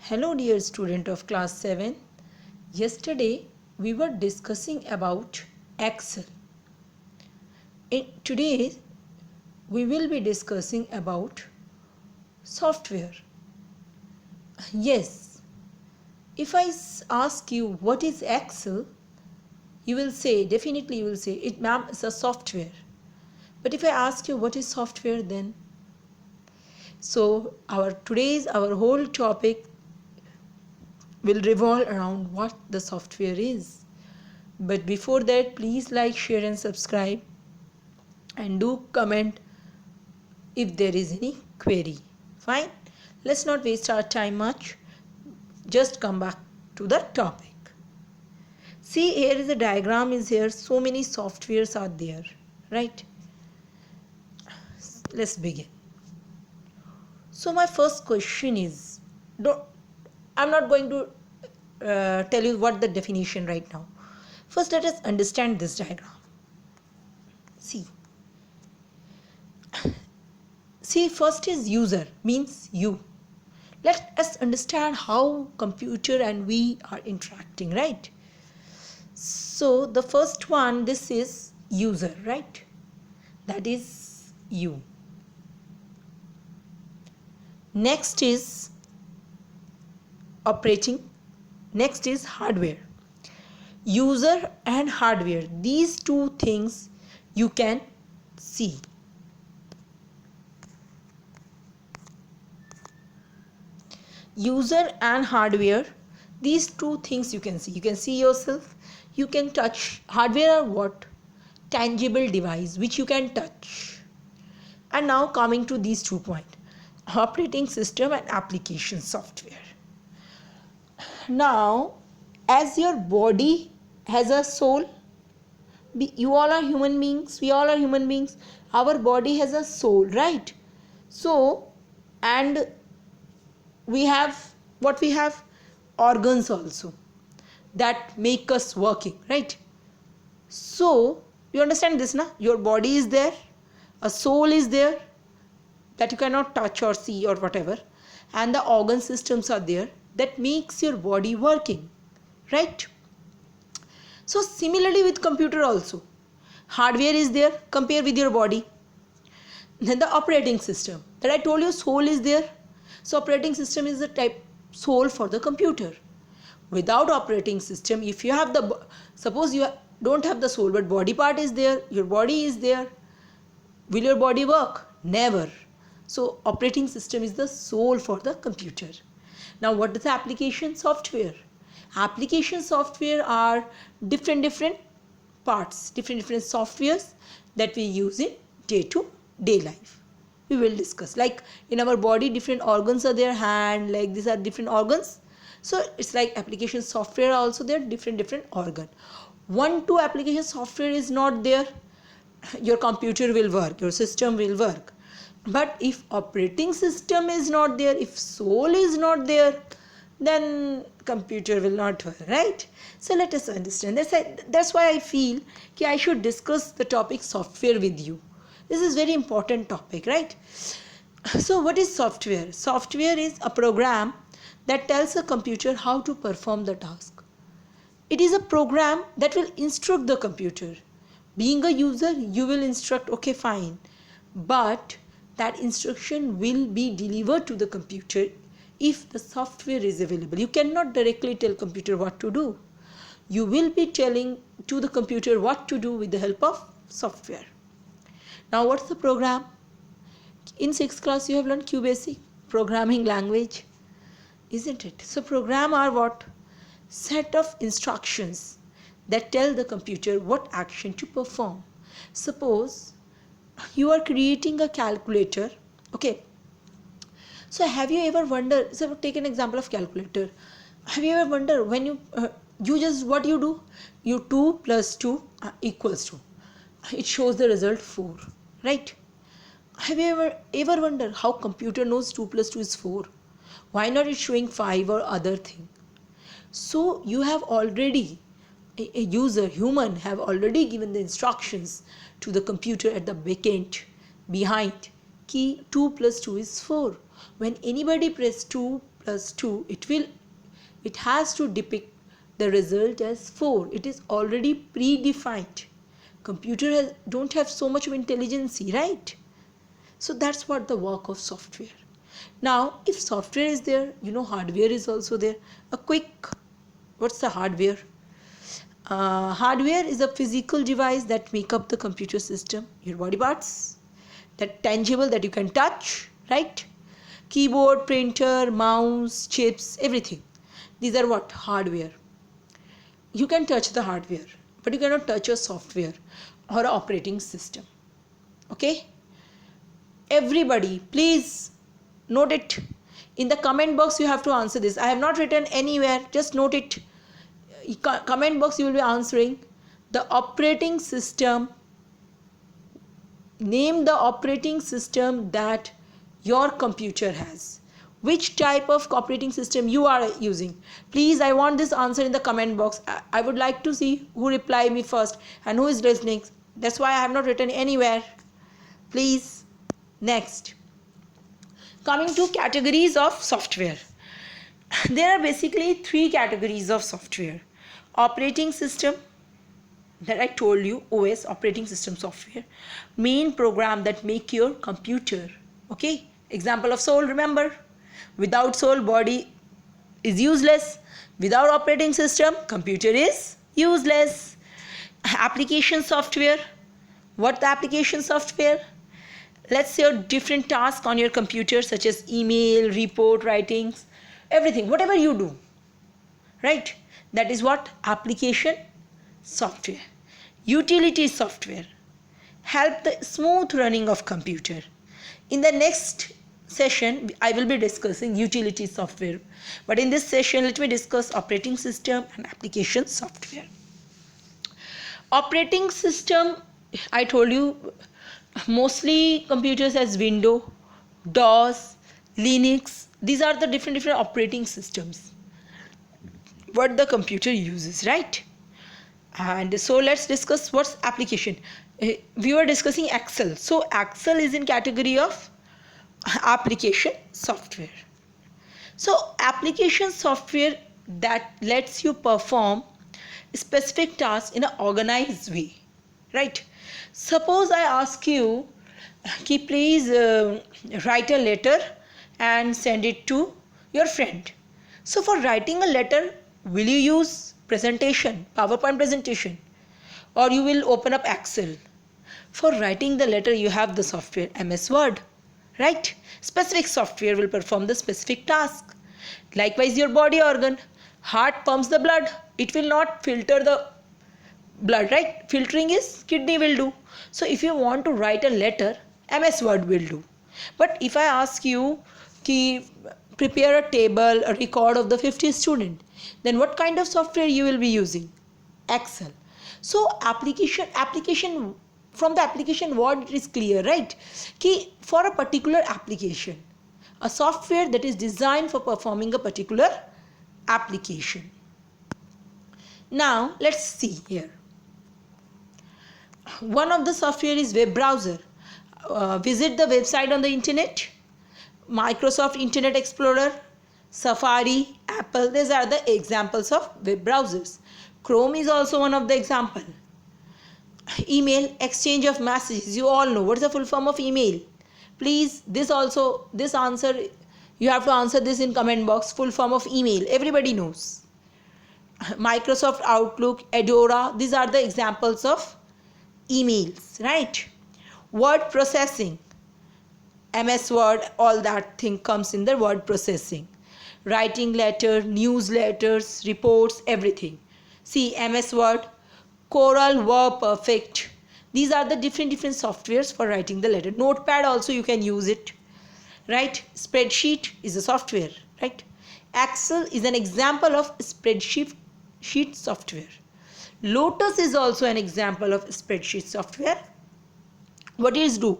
Hello dear student of class 7. Yesterday we were discussing about Excel. Today we will be discussing about software. Yes, if I ask you what is Excel, you will say, definitely you will say, it ma'am is a software. But if I ask you what is software then? So our whole topic will revolve around what the software is. But before that, please like, share and subscribe, and do comment if there is any query. Fine, let's not waste our time much, just come back to the topic. See, here is a diagram is here, so many softwares are there, right? Let's begin. So my first question is, I'm not going to tell you what the definition right now. First, let us understand this diagram. See, first is user, means you. Let us understand how computer and we are interacting, right? So the first one, this is user, right? That is you. Next is operating. Next is hardware. User and hardware, these two things you can see. User and hardware, these two things you can see. You can see yourself, you can touch. Hardware are what? Tangible device which you can touch. And now coming to these 2 points, operating system and application software. Now, as your body has a soul, you all are human beings, we all are human beings, our body has a soul, right? So, and we have what we have? Organs also that make us working, right? So, you understand this, na? Your body is there, a soul is there that you cannot touch or see or whatever, and the organ systems are there that makes your body working, right? So similarly with computer also, hardware is there, compare with your body. Then the operating system, that I told you soul is there. So operating system is the type soul for the computer. Without operating system, if you have the, suppose you don't have the soul but body part is there, your body is there, will your body work? Never. So operating system is the soul for the computer. Now what is the application software? Application software are different parts, different softwares that we use in day-to-day life. We will discuss, like in our body different organs are there, hand, leg, these are different organs. So it's like application software also there, different organ. 1-2 application software is not there, your computer will work, your system will work. But if operating system is not there, if soul is not there, then computer will not work, right? So let us understand. That's why I feel that I should discuss the topic software with you. This is very important topic, right? So what is software? Software is a program that tells a computer how to perform the task. It is a program that will instruct the computer. Being a user, you will instruct, okay, fine. But that instruction will be delivered to the computer if the software is available. You cannot directly tell computer what to do. You will be telling to the computer what to do with the help of software. Now what's the program? In 6th class you have learned QBasic, programming language, isn't it? So program are what? Set of instructions that tell the computer what action to perform. Suppose you are creating a calculator, okay? So have you ever wondered, so take an example of calculator. Have you ever wondered when you just what you do? You 2 plus 2 equals to, it shows the result 4, right? Have you ever wondered how computer knows 2 plus 2 is 4? Why not it's showing 5 or other thing? So you have already, a user, human, have already given the instructions to the computer at the back end, behind, key 2 plus 2 is 4. When anybody press 2 plus 2, it has to depict the result as 4. It is already predefined. Computer don't have so much of intelligence, right? So that's what the work of software. Now, if software is there, hardware is also there. What's the hardware? Hardware is a physical device that make up the computer system, your body parts, that tangible that you can touch, right? Keyboard, printer, mouse, chips, everything. These are what? Hardware. You can touch the hardware, but you cannot touch a software or an operating system. Okay? Everybody, please note it. In the comment box, you have to answer this. I have not written anywhere. Just note it. Comment box, you will be answering. The operating system. Name the operating system that your computer has. Which type of operating system you are using? Please, I want this answer in the comment box. I would like to see who reply me first and who is listening. That's why I have not written anywhere. Please. Next. Coming to categories of software. There are basically 3 categories of software. Operating system, that I told you, OS, operating system software. Main program that make your computer. Okay? Example of soul, remember? Without soul, body is useless. Without operating system, computer is useless. Application software. What the application software? Let's say different tasks on your computer, such as email, report writings, everything, whatever you do, right? That is what? Application software. Utility software. Help the smooth running of computer. In the next session, I will be discussing utility software. But in this session, let me discuss operating system and application software. Operating system, I told you, mostly computers as Windows, DOS, Linux. These are the different operating systems what the computer uses, right? And so let's discuss what's application. We were discussing Excel. So Excel is in category of application software. So application software that lets you perform specific tasks in an organized way, right? Suppose I ask you, please write a letter and send it to your friend. So for writing a letter, will you use presentation, PowerPoint presentation, or you will open up Excel? For writing the letter, you have the software MS Word, right? Specific software will perform the specific task. Likewise, your body organ, heart pumps the blood. It will not filter the blood, right? Filtering is kidney will do. So if you want to write a letter, MS Word will do. But if I ask you ki prepare a table, a record of the 50 student, then what kind of software you will be using? Excel. So application from the application word, it is clear, right? Ki for a particular application, a software that is designed for performing a particular application. Now let's see here. One of the software is web browser. Visit the website on the internet. Microsoft Internet Explorer, Safari, Apple, these are the examples of web browsers. Chrome is also one of the example. Email, exchange of messages. You all know what is the full form of email. Please, this answer, you have to answer this in comment box. Full form of email, everybody knows. Microsoft Outlook, Edora, these are the examples of emails, right? Word processing, MS Word, all that thing comes in the word processing. Writing letter, newsletters, reports, everything. See, MS Word, Corel, WordPerfect. These are the different softwares for writing the letter. Notepad also you can use it, right? Spreadsheet is a software, right? Excel is an example of spreadsheet software. Lotus is also an example of spreadsheet software. What it do?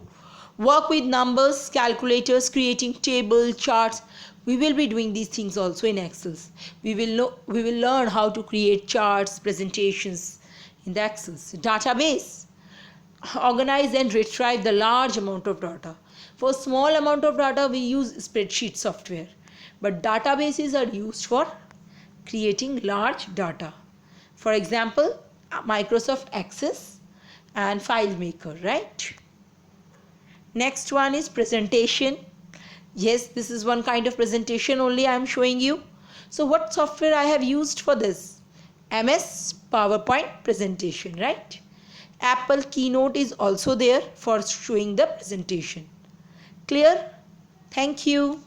Work with numbers, calculators, creating table, charts. We will be doing these things also in Excel. We will learn how to create charts, presentations in the Excel. Database. Organize and retrieve the large amount of data. For small amount of data, we use spreadsheet software. but databases are used for creating large data. For example, Microsoft Access and FileMaker, right? Next one is presentation. Yes, this is one kind of presentation only I am showing you. So what software I have used for this? MS PowerPoint presentation, right? Apple Keynote is also there for showing the presentation. Clear? Thank you.